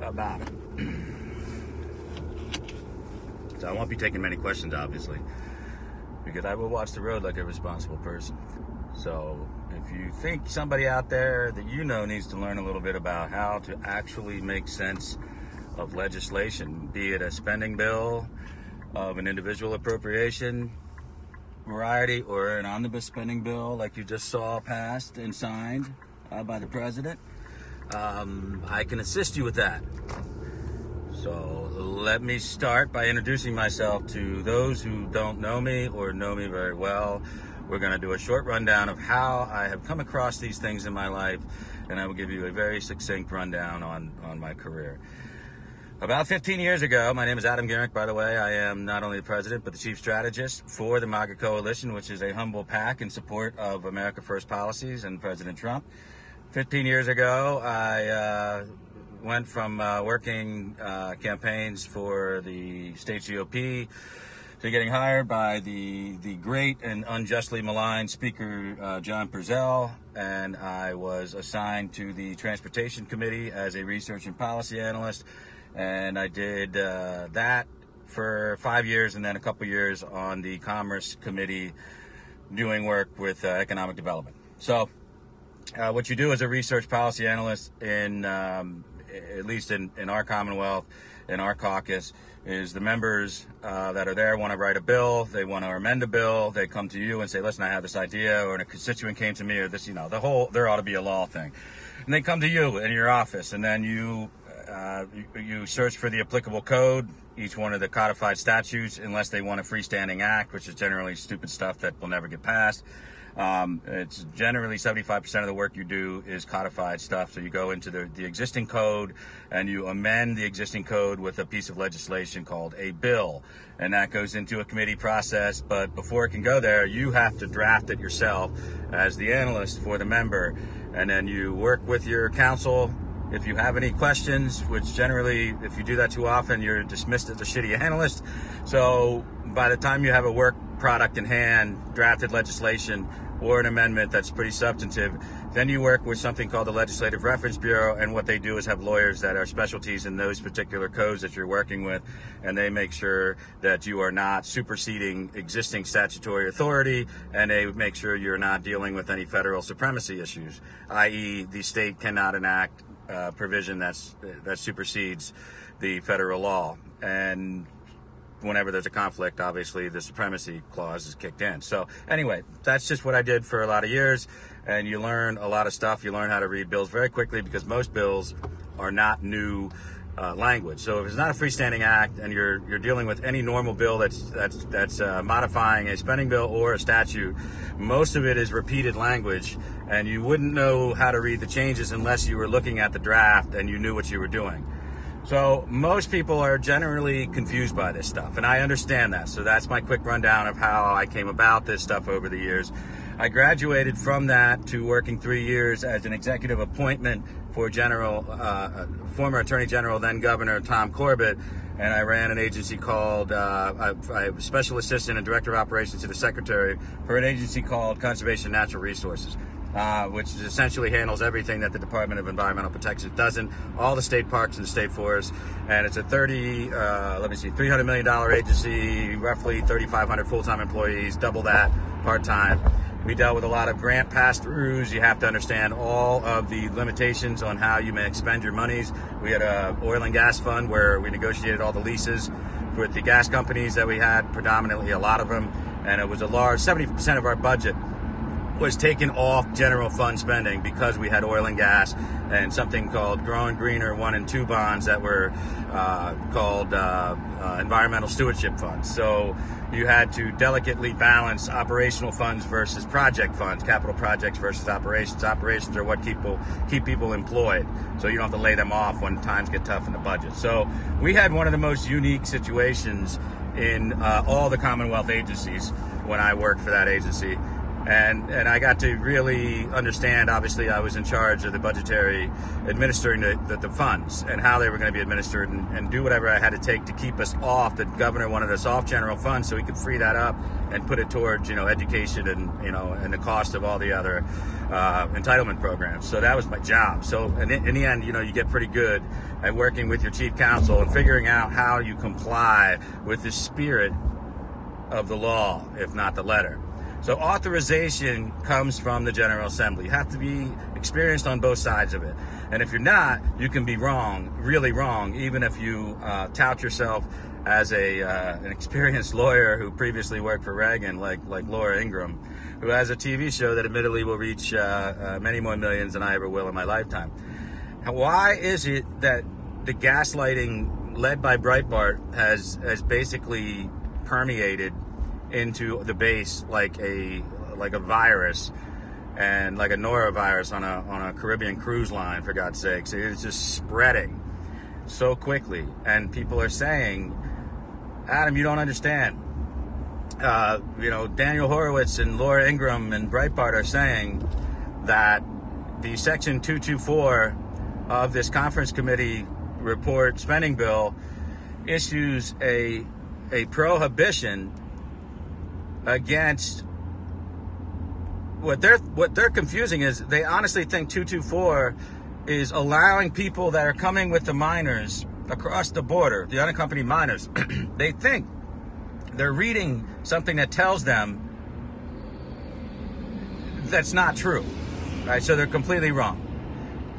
about it. So I won't be taking many questions, obviously, because I will watch the road like a responsible person. So if you think somebody out there that you know needs to learn a little bit about how to actually make sense of legislation, be it a spending bill of an individual appropriation variety or an omnibus spending bill like you just saw passed and signed by the president, I can assist you with that. So let me start by introducing myself to those who don't know me or know me very well. We're going to do a short rundown of how I have come across these things in my life, and I will give you a very succinct rundown on my career. About 15 years ago, my name is Adam Gingrich, by the way. I am not only the president, but the chief strategist for the MAGA coalition, which is a humble PAC in support of America First policies and President Trump. 15 years ago, I went from working campaigns for the state GOP to getting hired by the great and unjustly maligned Speaker John Purcell, and I was assigned to the Transportation Committee as a research and policy analyst, and I did that for 5 years and then a couple years on the Commerce Committee doing work with economic development. So what you do as a research policy analyst in at least in our Commonwealth, in our caucus, is the members that are there want to write a bill, they want to amend a bill, they come to you and say, listen, I have this idea, or a constituent came to me, or this, there ought to be a law thing. And they come to you in your office, and then you search for the applicable code, each one of the codified statutes, unless they want a freestanding act, which is generally stupid stuff that will never get passed. It's generally 75% of the work you do is codified stuff. So you go into the existing code and you amend the existing code with a piece of legislation called a bill. And that goes into a committee process. But before it can go there, you have to draft it yourself as the analyst for the member. And then you work with your counsel. If you have any questions, which generally, if you do that too often, you're dismissed as a shitty analyst. So by the time you have a work product in hand, drafted legislation, or an amendment that's pretty substantive, then you work with something called the Legislative Reference Bureau, and what they do is have lawyers that are specialties in those particular codes that you're working with, and they make sure that you are not superseding existing statutory authority, and they make sure you're not dealing with any federal supremacy issues, i.e. the state cannot enact provision that supersedes the federal law. And whenever there's a conflict, obviously the supremacy clause is kicked in. So anyway, that's just what I did for a lot of years, and you learn a lot of stuff. You learn how to read bills very quickly because most bills are not new language. So if it's not a freestanding act and you're dealing with any normal bill that's modifying a spending bill or a statute, most of it is repeated language, and you wouldn't know how to read the changes unless you were looking at the draft and you knew what you were doing. So most people are generally confused by this stuff, and I understand that. So that's my quick rundown of how I came about this stuff over the years. I graduated from that to working 3 years as an executive appointment for former Attorney General, then Governor Tom Corbett, and I ran an agency called, I was Special Assistant and Director of Operations to the Secretary for an agency called Conservation and Natural Resources, which essentially handles everything that the Department of Environmental Protection doesn't, all the state parks and the state forests. And it's a $300 million agency, roughly 3,500 full-time employees, double that part-time. We dealt with a lot of grant pass-throughs. You have to understand all of the limitations on how you may expend your monies. We had an oil and gas fund where we negotiated all the leases with the gas companies that we had, predominantly a lot of them. And it was a large, 70% of our budget was taken off general fund spending because we had oil and gas and something called Growing Greener 1 and 2 bonds that were called environmental stewardship funds. So you had to delicately balance operational funds versus project funds, capital projects versus operations. Operations are what keep people employed, so you don't have to lay them off when times get tough in the budget. So we had one of the most unique situations in all the Commonwealth agencies when I worked for that agency. And I got to really understand, obviously I was in charge of the budgetary, administering the funds and how they were going to be administered, and do whatever I had to take to keep us off. The governor wanted us off general funds so he could free that up and put it towards, education and the cost of all the other entitlement programs. So that was my job. So in the end, you get pretty good and working with your chief counsel and figuring out how you comply with the spirit of the law, if not the letter. So authorization comes from the General Assembly. You have to be experienced on both sides of it. And if you're not, you can be wrong, really wrong, even if you tout yourself as an experienced lawyer who previously worked for Reagan, like Laura Ingraham, who has a TV show that admittedly will reach many more millions than I ever will in my lifetime. Why is it that the gaslighting led by Breitbart has basically permeated into the base like a virus, and like a norovirus on a Caribbean cruise line, for God's sakes? It's just spreading so quickly, and people are saying, Adam, you don't understand. Daniel Horowitz and Laura Ingraham and Breitbart are saying that the Section 224 of this conference committee report spending bill issues a prohibition against what they're confusing is they honestly think 224 is allowing people that are coming with the minors across the border, the unaccompanied minors. They think they're reading something that tells them that's not true, right? So they're completely wrong.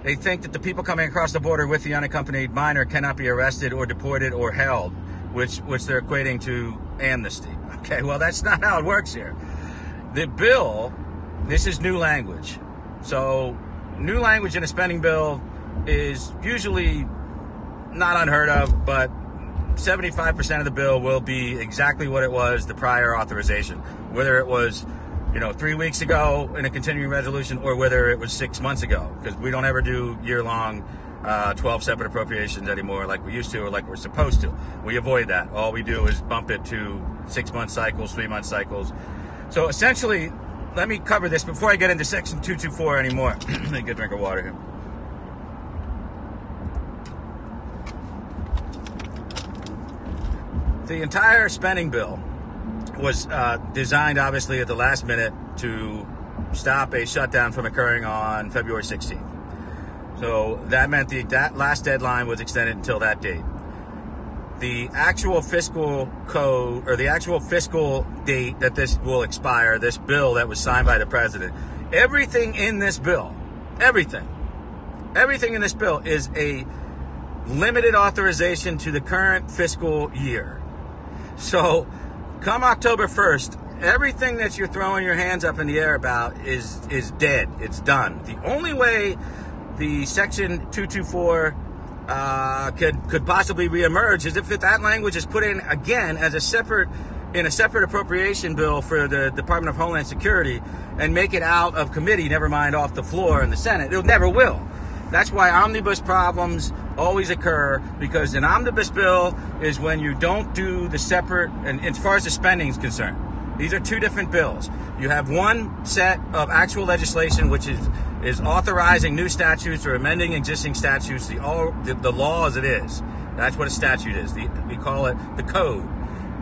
They think that the people coming across the border with the unaccompanied minor cannot be arrested or deported or held, which they're equating to amnesty. Okay, well, that's not how it works here. The bill, this is new language. So new language in a spending bill is usually not unheard of, but 75% of the bill will be exactly what it was the prior authorization, whether it was 3 weeks ago in a continuing resolution or whether it was 6 months ago, because we don't ever do year-long 12 separate appropriations anymore like we used to or like we're supposed to. We avoid that. All we do is bump it to 6-month cycles, 3-month cycles. So essentially, let me cover this before I get into Section 224 anymore. Let me get a drink of water here. The entire spending bill was designed, obviously, at the last minute to stop a shutdown from occurring on February 16th. So that meant that last deadline was extended until that date. The actual fiscal code, or the actual fiscal date that this will expire, this bill that was signed by the president, everything in this bill in this bill is a limited authorization to the current fiscal year. So come October 1st, everything that you're throwing your hands up in the air about is dead. It's done. The only way the Section 224 could possibly reemerge is if that language is put in again as a separate appropriation bill for the Department of Homeland Security and make it out of committee, never mind off the floor in the Senate. It never will. That's why omnibus problems always occur, because an omnibus bill is when you don't do the separate, and as far as the spending is concerned, these are two different bills. You have one set of actual legislation, which is authorizing new statutes or amending existing statutes, the law as it is. That's what a statute is. We call it the code.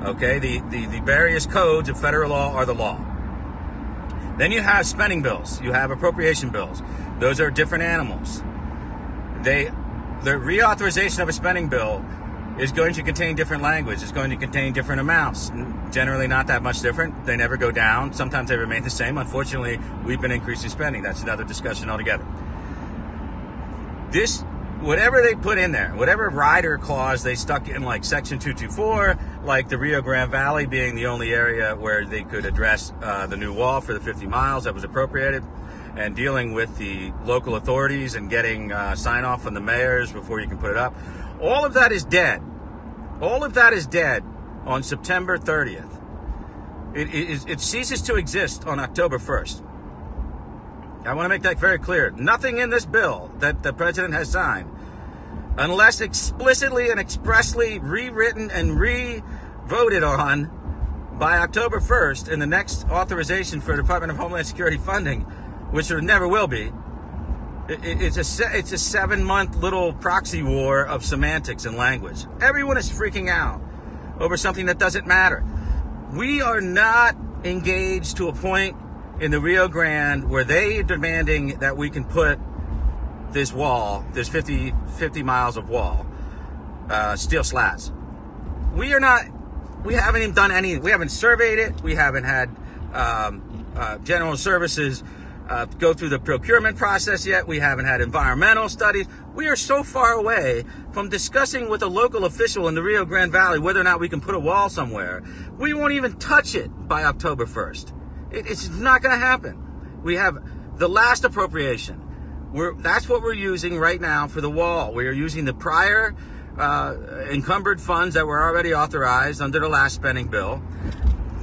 Okay, the various codes of federal law are the law. Then you have spending bills. You have appropriation bills. Those are different animals. The reauthorization of a spending bill is going to contain different language. It's going to contain different amounts. Generally not that much different. They never go down. Sometimes they remain the same. Unfortunately, we've been increasing spending. That's another discussion altogether. Whatever they put in there, whatever rider clause they stuck in, like Section 224, like the Rio Grande Valley being the only area where they could address the new wall for the 50 miles that was appropriated, and dealing with the local authorities and getting sign-off from the mayors before you can put it up. All of that is dead. All of that is dead on September 30th. It ceases to exist on October 1st. I want to make that very clear. Nothing in this bill that the president has signed, unless explicitly and expressly rewritten and re-voted on by October 1st in the next authorization for Department of Homeland Security funding, which there never will be. It's a 7-month little proxy war of semantics and language. Everyone is freaking out over something that doesn't matter. We are not engaged to a point in the Rio Grande where they are demanding that we can put this wall, this 50 miles of wall, steel slats. We haven't even done any, we haven't surveyed it. We haven't had general services go through the procurement process yet. We haven't had environmental studies. We are so far away from discussing with a local official in the Rio Grande Valley whether or not we can put a wall somewhere. We won't even touch it by October 1st. It's not going to happen. We have the last appropriation. That's what we're using right now for the wall. We are using the prior encumbered funds that were already authorized under the last spending bill.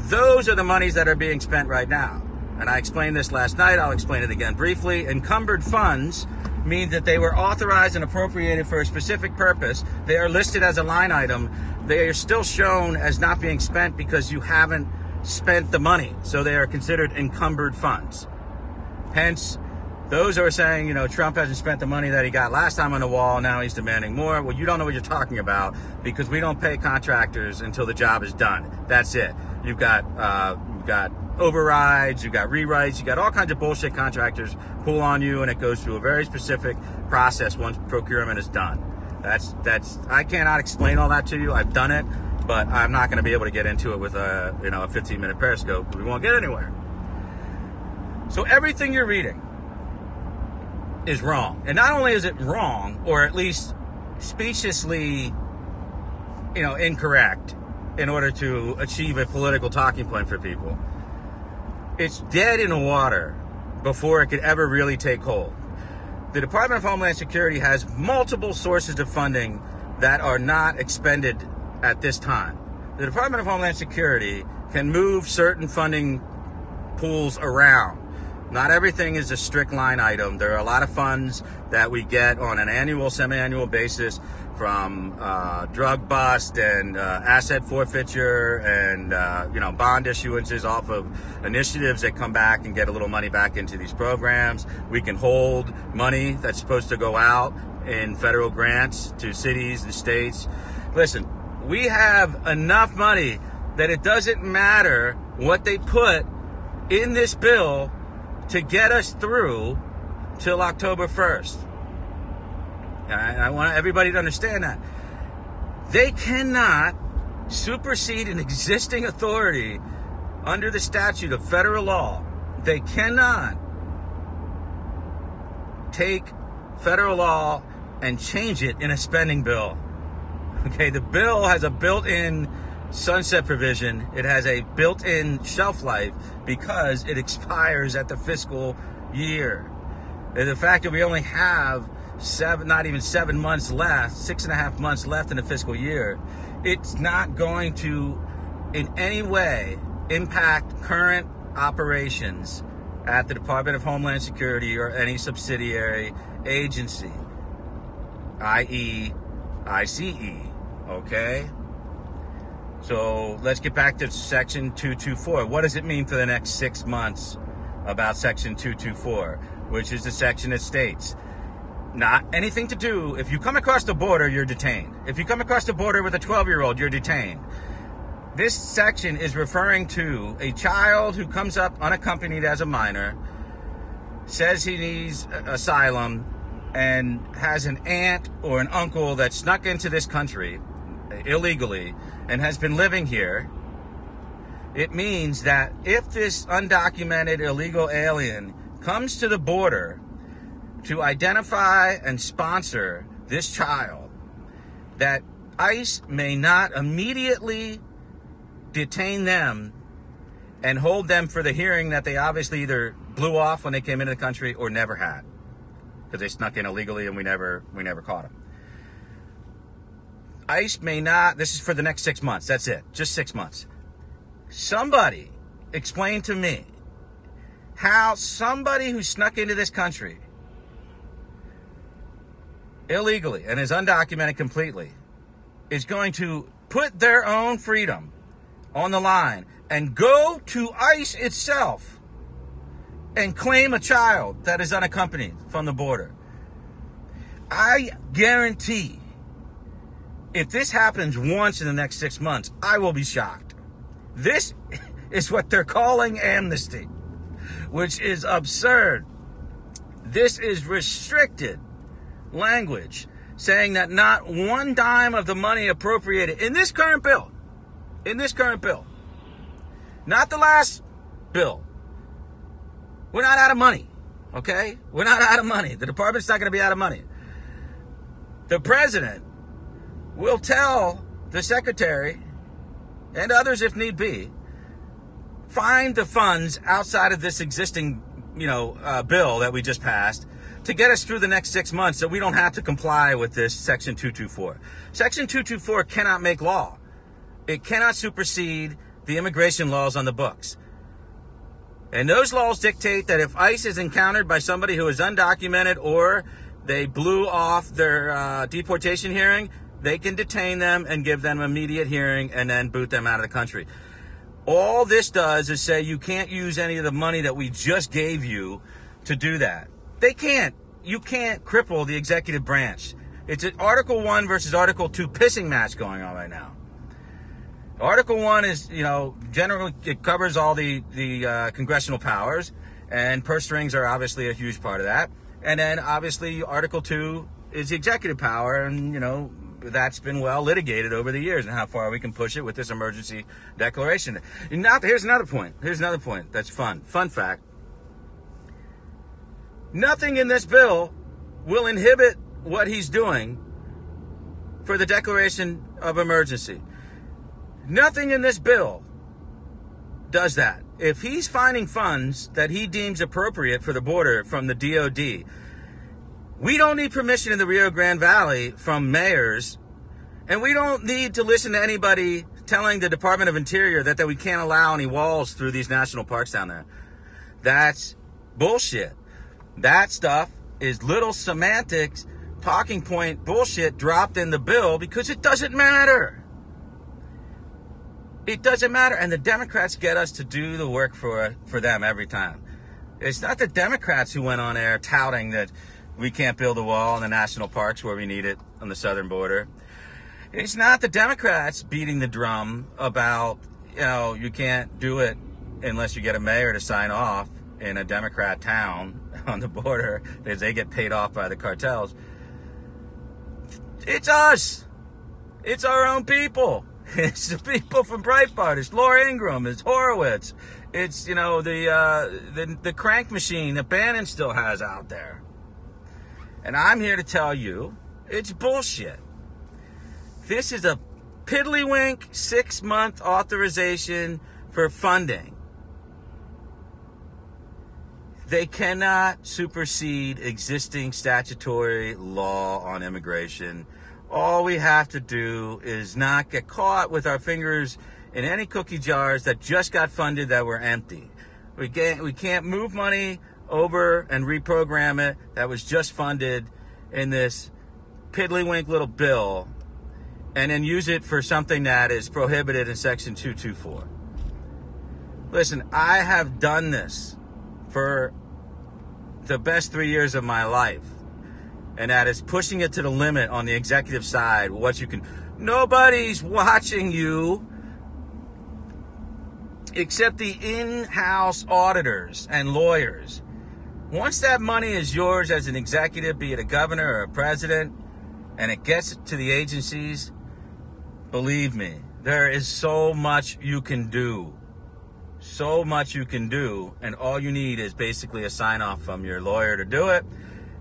Those are the monies that are being spent right now. And I explained this last night. I'll explain it again briefly. Encumbered funds mean that they were authorized and appropriated for a specific purpose. They are listed as a line item. They are still shown as not being spent because you haven't spent the money. So they are considered encumbered funds. Hence, those who are saying, Trump hasn't spent the money that he got last time on the wall, now he's demanding more. Well, you don't know what you're talking about because we don't pay contractors until the job is done. That's it. You've got overrides, you've got rewrites, you got all kinds of bullshit contractors pull on you, and it goes through a very specific process once procurement is done. That's I cannot explain all that to you. I've done it, but I'm not going to be able to get into it with a 15-minute Periscope because we won't get anywhere. So everything you're reading is wrong. And not only is it wrong, or at least speciously, incorrect in order to achieve a political talking point for people, it's dead in the water before it could ever really take hold. The Department of Homeland Security has multiple sources of funding that are not expended at this time. The Department of Homeland Security can move certain funding pools around. Not everything is a strict line item. There are a lot of funds that we get on an annual, semi-annual basis from drug bust and asset forfeiture and bond issuances off of initiatives that come back and get a little money back into these programs. We can hold money that's supposed to go out in federal grants to cities and states. Listen, we have enough money that it doesn't matter what they put in this bill to get us through till October 1st. I want everybody to understand that. They cannot supersede an existing authority under the statute of federal law. They cannot take federal law and change it in a spending bill. Okay, the bill has a built-in sunset provision. It has a built-in shelf life because it expires at the fiscal year. And the fact that we only have not even 7 months left, 6.5 months left in the fiscal year, it's not going to in any way impact current operations at the Department of Homeland Security or any subsidiary agency, i.e. ICE, okay? So let's get back to Section 224. What does it mean for the next 6 months about Section 224, which is the section that states, not anything to do, if you come across the border, you're detained. If you come across the border with a 12-year-old, you're detained. This section is referring to a child who comes up unaccompanied as a minor, says he needs asylum, and has an aunt or an uncle that snuck into this country illegally and has been living here. It means that if this undocumented illegal alien comes to the border to identify and sponsor this child, that ICE may not immediately detain them and hold them for the hearing that they obviously either blew off when they came into the country or never had, because they snuck in illegally and we never caught them. ICE may not, this is for the next 6 months, that's it, just 6 months. Somebody explain to me how somebody who snuck into this country illegally and is undocumented completely is going to put their own freedom on the line and go to ICE itself and claim a child that is unaccompanied from the border. I guarantee if this happens once in the next 6 months, I will be shocked. This is what they're calling amnesty, which is absurd. This is restricted language saying that not one dime of the money appropriated in this current bill, not the last bill, we're not out of money, okay? We're not out of money. The department's not going to be out of money. The president will tell the secretary and others if need be, find the funds outside of this existing, bill that we just passed to get us through the next 6 months so we don't have to comply with this Section 224. Section 224 cannot make law. It cannot supersede the immigration laws on the books. And those laws dictate that if ICE is encountered by somebody who is undocumented or they blew off their deportation hearing, they can detain them and give them immediate hearing and then boot them out of the country. All this does is say you can't use any of the money that we just gave you to do that. They can't. You can't cripple the executive branch. It's an Article 1 versus Article 2 pissing match going on right now. Article 1 is, generally it covers all the congressional powers, and purse strings are obviously a huge part of that. And then obviously Article 2 is the executive power, and, that's been well litigated over the years and how far we can push it with this emergency declaration. Here's another point. That's fun. Fun fact. Nothing in this bill will inhibit what he's doing for the declaration of emergency. Nothing in this bill does that. If he's finding funds that he deems appropriate for the border from the DOD, we don't need permission in the Rio Grande Valley from mayors, and we don't need to listen to anybody telling the Department of Interior that we can't allow any walls through these national parks down there. That's bullshit. That stuff is little semantics, talking point bullshit dropped in the bill because it doesn't matter. It doesn't matter, and the Democrats get us to do the work for them every time. It's not the Democrats who went on air touting that we can't build a wall in the national parks where we need it on the southern border. It's not the Democrats beating the drum about, you can't do it unless you get a mayor to sign off in a Democrat town on the border because they get paid off by the cartels. It's us. It's our own people. It's the people from Breitbart. It's Laura Ingraham. It's Horowitz. It's, the crank machine that Bannon still has out there. And I'm here to tell you, it's bullshit. This is a piddlywink 6-month authorization for funding. They cannot supersede existing statutory law on immigration. All we have to do is not get caught with our fingers in any cookie jars that just got funded that were empty. We can't move money over and reprogram it that was just funded in this piddlywink little bill and then use it for something that is prohibited in Section 224. Listen, I have done this for the best 3 years of my life, and that is pushing it to the limit on the executive side. What you can, nobody's watching you except the in-house auditors and lawyers. Once that money is yours as an executive, be it a governor or a president, and it gets to the agencies, believe me, there is so much you can do. So much you can do, and all you need is basically a sign-off from your lawyer to do it,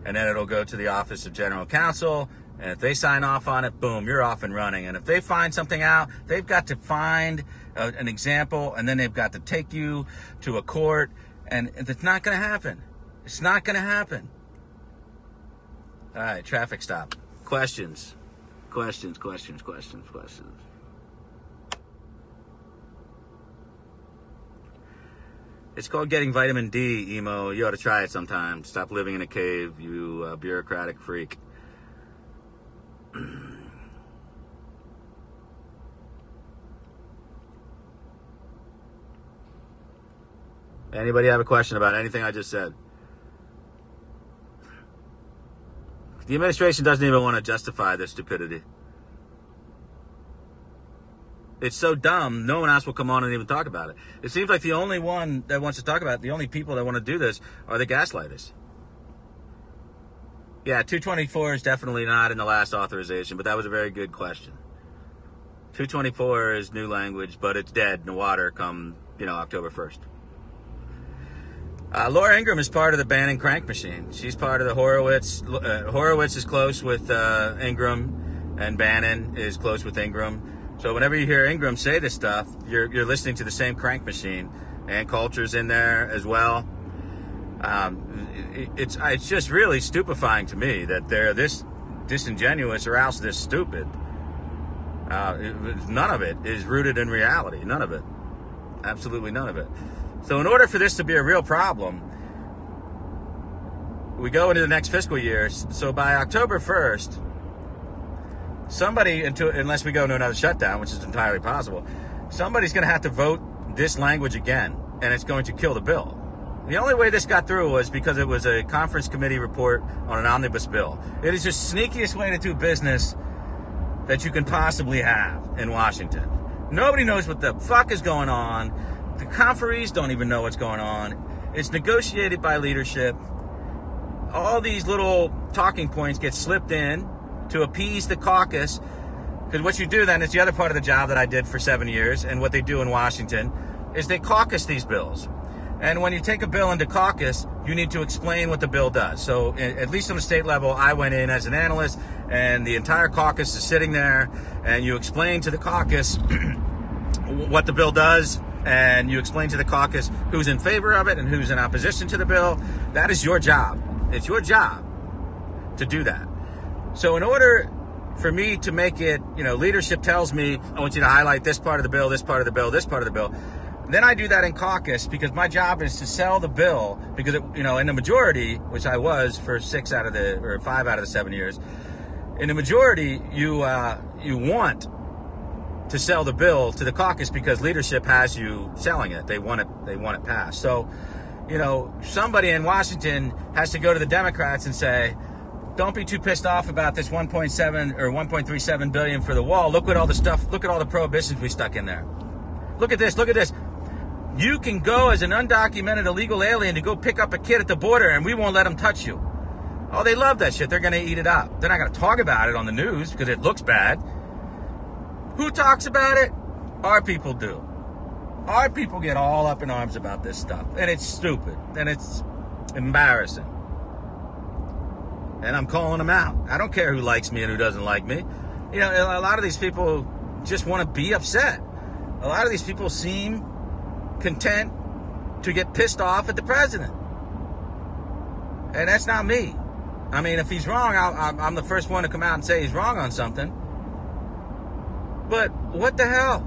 and then it'll go to the Office of General Counsel, and if they sign off on it, boom, you're off and running. And if they find something out, they've got to find an example, and then they've got to take you to a court, and it's not going to happen. It's not going to happen. All right, traffic stop. Questions. It's called getting vitamin D, emo. You ought to try it sometime. Stop living in a cave, you bureaucratic freak. Anybody have a question about anything I just said? The administration doesn't even want to justify this stupidity. It's so dumb, no one else will come on and even talk about it. It seems like the only one that wants to talk about it, the only people that want to do this are the gaslighters. Yeah, 224 is definitely not in the last authorization, but that was a very good question. 224 is new language, but it's dead in the water come, October 1st. Laura Ingraham is part of the Bannon crank machine. She's part of the Horowitz. Horowitz is close with Ingraham, and Bannon is close with Ingraham. So whenever you hear Ingraham say this stuff, you're listening to the same crank machine. And Culture's in there as well. It's just really stupefying to me that they're this disingenuous or else this stupid. None of it is rooted in reality. None of it. Absolutely none of it. So in order for this to be a real problem, we go into the next fiscal year. So by October 1st, somebody, unless we go into another shutdown, which is entirely possible, somebody's going to have to vote this language again, and it's going to kill the bill. The only way this got through was because it was a conference committee report on an omnibus bill. It is the sneakiest way to do business that you can possibly have in Washington. Nobody knows what the fuck is going on. The conferees don't even know what's going on. It's negotiated by leadership. All these little talking points get slipped in to appease the caucus. Because what you do then, it's the other part of the job that I did for 7 years, and what they do in Washington is they caucus these bills. And when you take a bill into caucus, you need to explain what the bill does. So at least on the state level, I went in as an analyst, and the entire caucus is sitting there, and you explain to the caucus what the bill does, and you explain to the caucus who's in favor of it and who's in opposition to the bill. That is your job. It's your job to do that. So in order for me to make it, leadership tells me, I want you to highlight this part of the bill, this part of the bill, this part of the bill. Then I do that in caucus because my job is to sell the bill because, in the majority, which I was for 5 out of the 7 years, in the majority, you want to sell the bill to the caucus because leadership has you selling it. They want it passed. So, somebody in Washington has to go to the Democrats and say, don't be too pissed off about this 1.7 or 1.37 billion for the wall. Look at all the prohibitions we stuck in there. Look at this. You can go as an undocumented illegal alien to go pick up a kid at the border and we won't let them touch you. Oh, they love that shit. They're going to eat it up. They're not going to talk about it on the news because it looks bad. Who talks about it? Our people do. Our people get all up in arms about this stuff. And it's stupid. And it's embarrassing. And I'm calling them out. I don't care who likes me and who doesn't like me. A lot of these people just want to be upset. A lot of these people seem content to get pissed off at the president. And that's not me. I mean, if he's wrong, I'm the first one to come out and say he's wrong on something. But what the hell?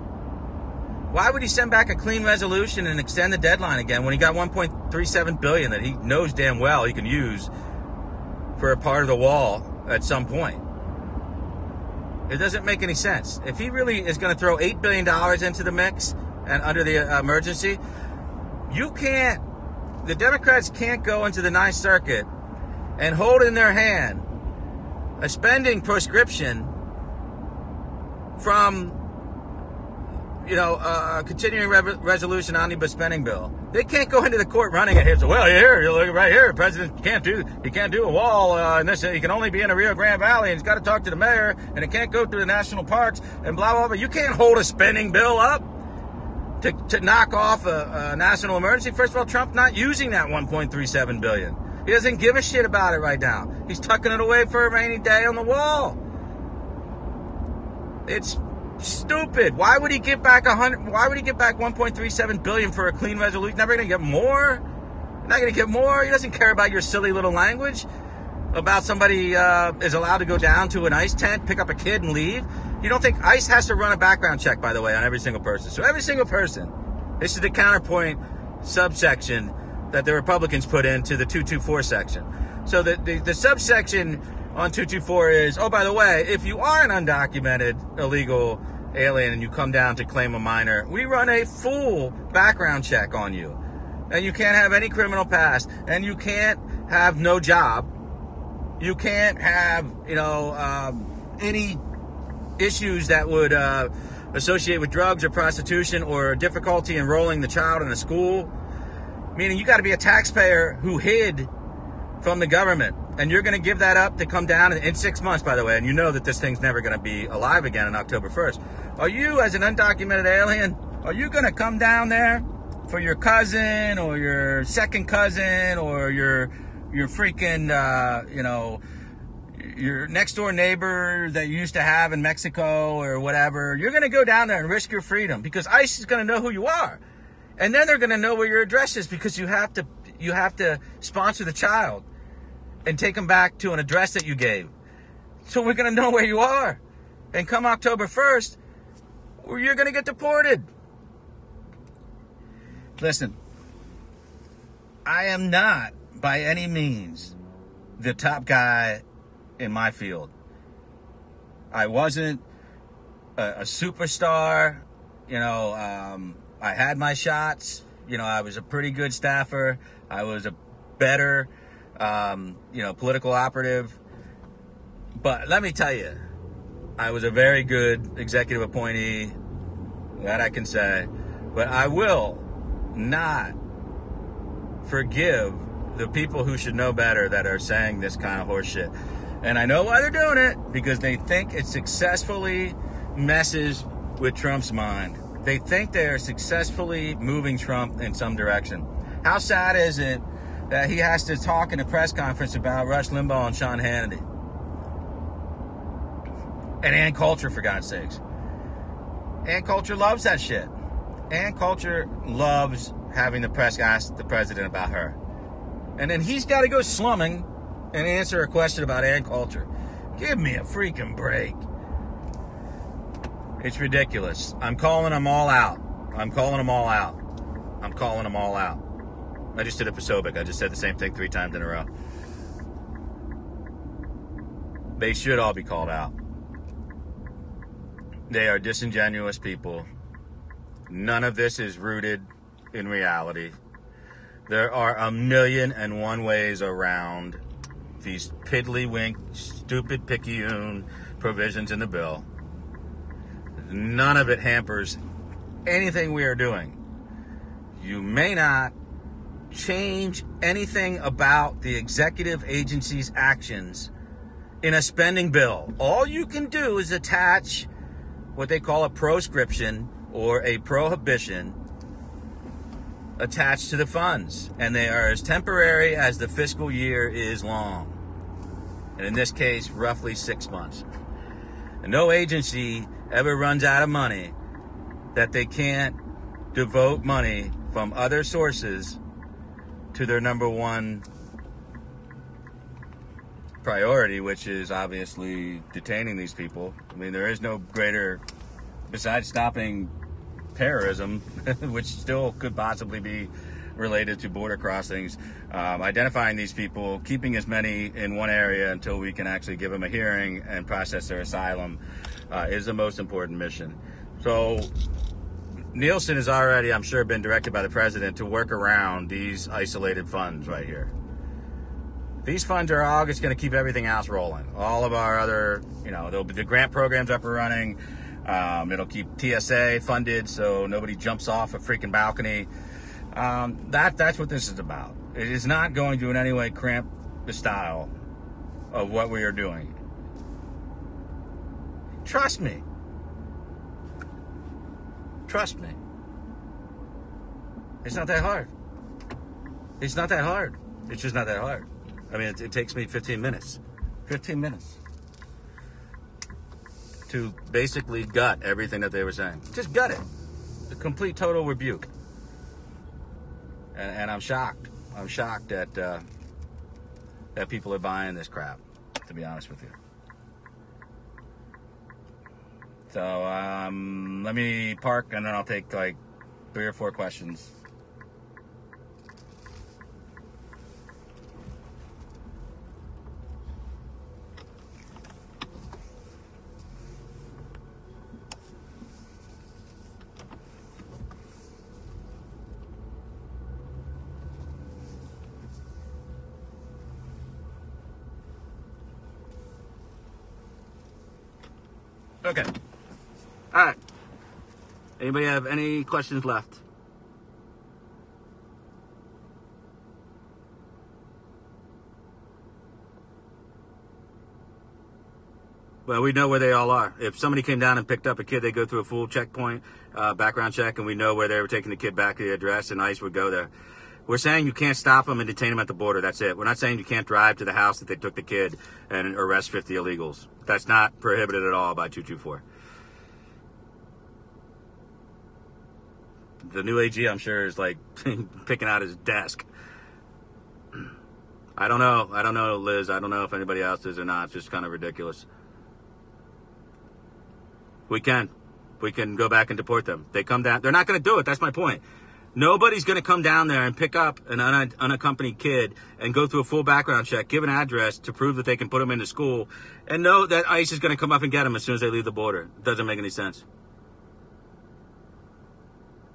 Why would he send back a clean resolution and extend the deadline again when he got 1.37 billion that he knows damn well he can use for a part of the wall at some point? It doesn't make any sense. If he really is going to throw $8 billion into the mix and under the emergency, the Democrats can't go into the Ninth Circuit and hold in their hand a spending prescription from, a continuing resolution omnibus spending bill. They can't go into the court running it. So, well, you look right here. The president can't do a wall, and this, he can only be in the Rio Grande Valley, and he's got to talk to the mayor, and it can't go through the national parks, and blah, blah, blah. You can't hold a spending bill up to knock off a national emergency. First of all, Trump's not using that 1.37 billion. He doesn't give a shit about it right now. He's tucking it away for a rainy day on the wall. It's stupid. Why would he give back 1.37 billion for a clean resolution? He's never going to get more. He's not going to get more. He doesn't care about your silly little language about somebody is allowed to go down to an ICE tent, pick up a kid, and leave. You don't think ICE has to run a background check, by the way, on every single person? So every single person. This is the counterpoint subsection that the Republicans put into the 224 section. So the subsection on 224 is, oh, by the way, if you are an undocumented illegal alien and you come down to claim a minor, we run a full background check on you. And you can't have any criminal past. And you can't have no job. You can't have, any issues that would associate with drugs or prostitution or difficulty enrolling the child in a school. Meaning you got to be a taxpayer who hid from the government And you're going to give that up to come down in 6 months, by the way, and you know that this thing's never going to be alive again on October 1st. Are you, as an undocumented alien, are you going to come down there for your cousin or your second cousin or your freaking, your next door neighbor that you used to have in Mexico or whatever? You're going to go down there and risk your freedom because ICE is going to know who you are. And then they're going to know where your address is because you have to sponsor the child and take them back to an address that you gave. So we're going to know where you are. And come October 1st, you're going to get deported. Listen, I am not by any means the top guy in my field. I wasn't a superstar. I had my shots. I was a pretty good staffer. I was a better political operative. But let me tell you, I was a very good executive appointee. That I can say. But I will not forgive the people who should know better that are saying this kind of horse shit. And I know why they're doing it, because they think it successfully messes with Trump's mind. They think they are successfully moving Trump in some direction. How sad is it that he has to talk in a press conference about Rush Limbaugh and Sean Hannity? And Ann Coulter, for God's sakes. Ann Coulter loves that shit. Ann Coulter loves having the press ask the president about her. And then he's got to go slumming and answer a question about Ann Coulter. Give me a freaking break. It's ridiculous. I'm calling them all out. I'm calling them all out. I'm calling them all out. I just did it for Sobek. I just said the same thing 3 times in a row. They should all be called out. They are disingenuous people. None of this is rooted in reality. There are 1,000,001 ways around these piddly-wink, stupid picayune provisions in the bill. None of it hampers anything we are doing. You may not change anything about the executive agency's actions in a spending bill. All you can do is attach what they call a proscription or a prohibition attached to the funds. And they are as temporary as the fiscal year is long. And in this case, roughly 6 months. And no agency ever runs out of money that they can't devote money from other sources to their number one priority, which is obviously detaining these people. I mean, there is no greater, besides stopping terrorism, which still could possibly be related to border crossings, identifying these people, keeping as many in one area until we can actually give them a hearing and process their asylum is the most important mission. So Nielsen has already, I'm sure, been directed by the president to work around these isolated funds right here. These funds are all just going to keep everything else rolling. All of our other, there'll be the grant programs up and running. It'll keep TSA funded so nobody jumps off a freaking balcony. That's what this is about. It is not going to in any way cramp the style of what we are doing. Trust me. Trust me. It's not that hard. It's not that hard. It's just not that hard. I mean, it takes me 15 minutes. 15 minutes. To basically gut everything that they were saying. Just gut it. A complete total rebuke. And I'm shocked. I'm shocked that people are buying this crap, to be honest with you. So let me park and then I'll take like 3 or 4 questions. Okay. All right. Anybody have any questions left? Well, we know where they all are. If somebody came down and picked up a kid, they go through a full checkpoint, background check, and we know where they were taking the kid back to the address, and ICE would go there. We're saying you can't stop them and detain them at the border. That's it. We're not saying you can't drive to the house that they took the kid and arrest 50 illegals. That's not prohibited at all by 224. The new AG, I'm sure, is like picking out his desk. I don't know, Liz. I don't know if anybody else is or not. It's just kind of ridiculous. We can go back and deport them. They come down. They're not going to do it. That's my point. Nobody's going to come down there and pick up an unaccompanied kid and go through a full background check, give an address to prove that they can put him into school, and know that ICE is going to come up and get him as soon as they leave the border. It doesn't make any sense.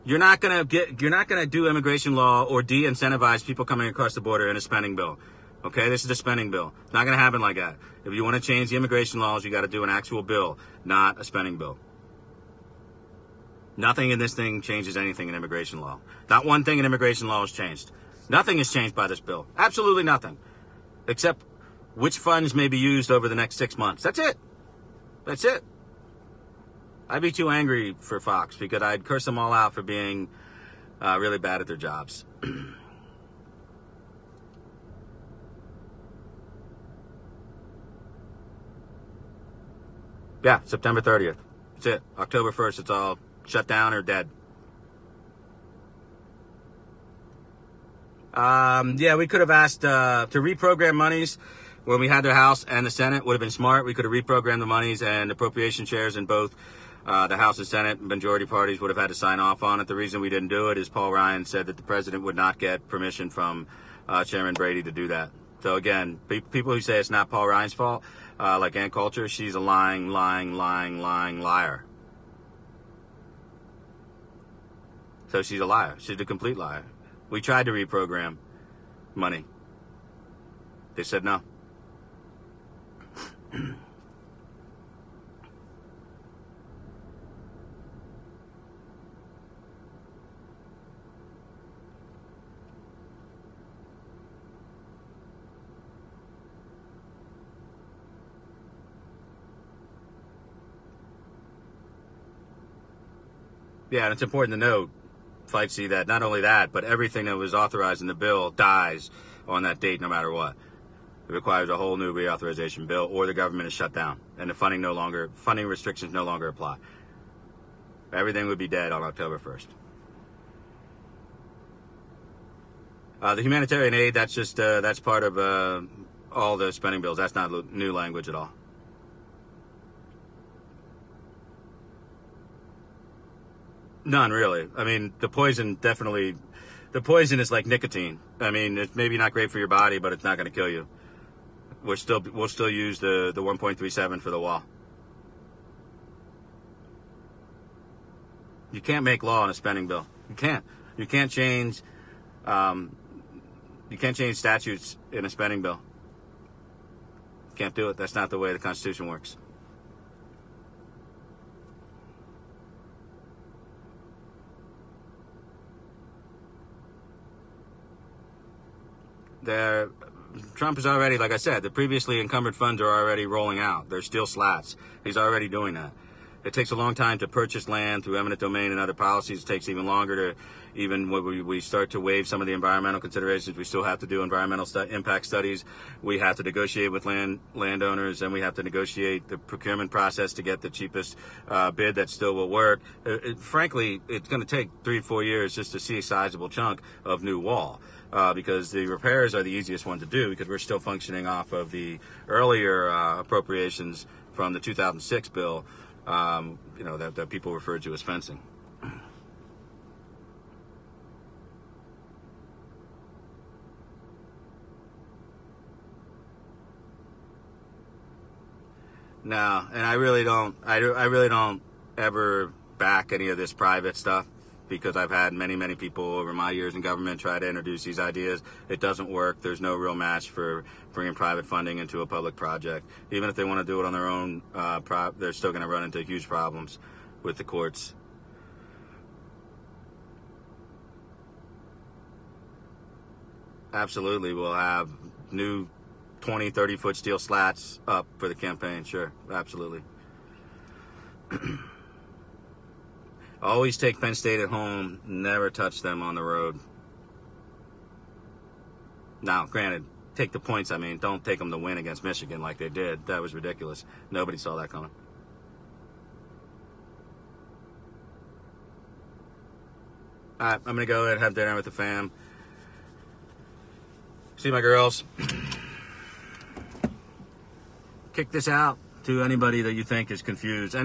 You're not going to do immigration law or de-incentivize people coming across the border in a spending bill. Okay, this is a spending bill. It's not going to happen like that. If you want to change the immigration laws, you got to do an actual bill, not a spending bill. Nothing in this thing changes anything in immigration law. Not one thing in immigration law has changed. Nothing is changed by this bill. Absolutely nothing. Except which funds may be used over the next 6 months. That's it. That's it. I'd be too angry for Fox because I'd curse them all out for being really bad at their jobs. Yeah, September 30th. That's it. October 1st, it's all shut down or dead. Yeah, we could have asked to reprogram monies when we had the House and the Senate. Would have been smart. We could have reprogrammed the monies, and appropriation chairs in both the House and Senate majority parties would have had to sign off on it. The reason we didn't do it is Paul Ryan said that the president would not get permission from Chairman Brady to do that. So again, people who say it's not Paul Ryan's fault, like Ann Coulter, she's a lying liar. So she's a liar. She's a complete liar. We tried to reprogram money. They said no. Yeah, and it's important to note, Fightsy, that not only that, but everything that was authorized in the bill dies on that date no matter what. It requires a whole new reauthorization bill, or the government is shut down, and the funding restrictions no longer apply. Everything would be dead on October 1st. The humanitarian aid, that's just that's part of all the spending bills. That's not new language at all. None, really. I mean, the poison is like nicotine. I mean, it's maybe not great for your body, but it's not going to kill you. We'll still use the 1.37 for the wall. You can't make law on a spending bill. You can't. You can't change statutes in a spending bill. You can't do it. That's not the way the Constitution works. Trump is already, like I said, the previously encumbered funds are already rolling out. They're still slats. He's already doing that. It takes a long time to purchase land through eminent domain and other policies. It takes even longer to, even when we start to waive some of the environmental considerations, we still have to do environmental impact studies. We have to negotiate with landowners, and we have to negotiate the procurement process to get the cheapest bid that still will work. Frankly, it's going to take 3 to 4 years just to see a sizable chunk of new wall. Because the repairs are the easiest one to do because we're still functioning off of the earlier appropriations from the 2006 bill, that people referred to as fencing. No, and I really don't ever back any of this private stuff. Because I've had many people over my years in government try to introduce these ideas. It doesn't work. There's no real match for bringing private funding into a public project. Even if they want to do it on their own, they're still going to run into huge problems with the courts. Absolutely, we'll have new 20, 30-foot steel slats up for the campaign. Sure, absolutely. Always take Penn State at home. Never touch them on the road. Now, granted, take the points. I mean, don't take them to win against Michigan like they did. That was ridiculous. Nobody saw that coming. All right, I'm going to go ahead and have dinner with the fam. See my girls. Kick this out to anybody that you think is confused.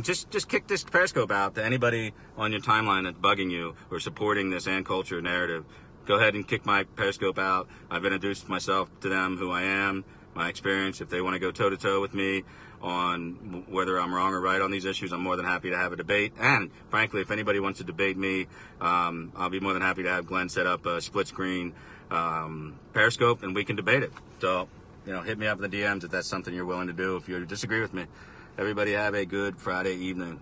Just kick this Periscope out to anybody on your timeline that's bugging you or supporting this and culture narrative. Go ahead and kick my Periscope out. I've introduced myself to them, who I am, my experience. If they want to go toe-to-toe with me on whether I'm wrong or right on these issues, I'm more than happy to have a debate. And frankly, if anybody wants to debate me, I'll be more than happy to have Glenn set up a split screen Periscope and we can debate it. So, hit me up in the DMs if that's something you're willing to do, if you disagree with me. Everybody have a good Friday evening.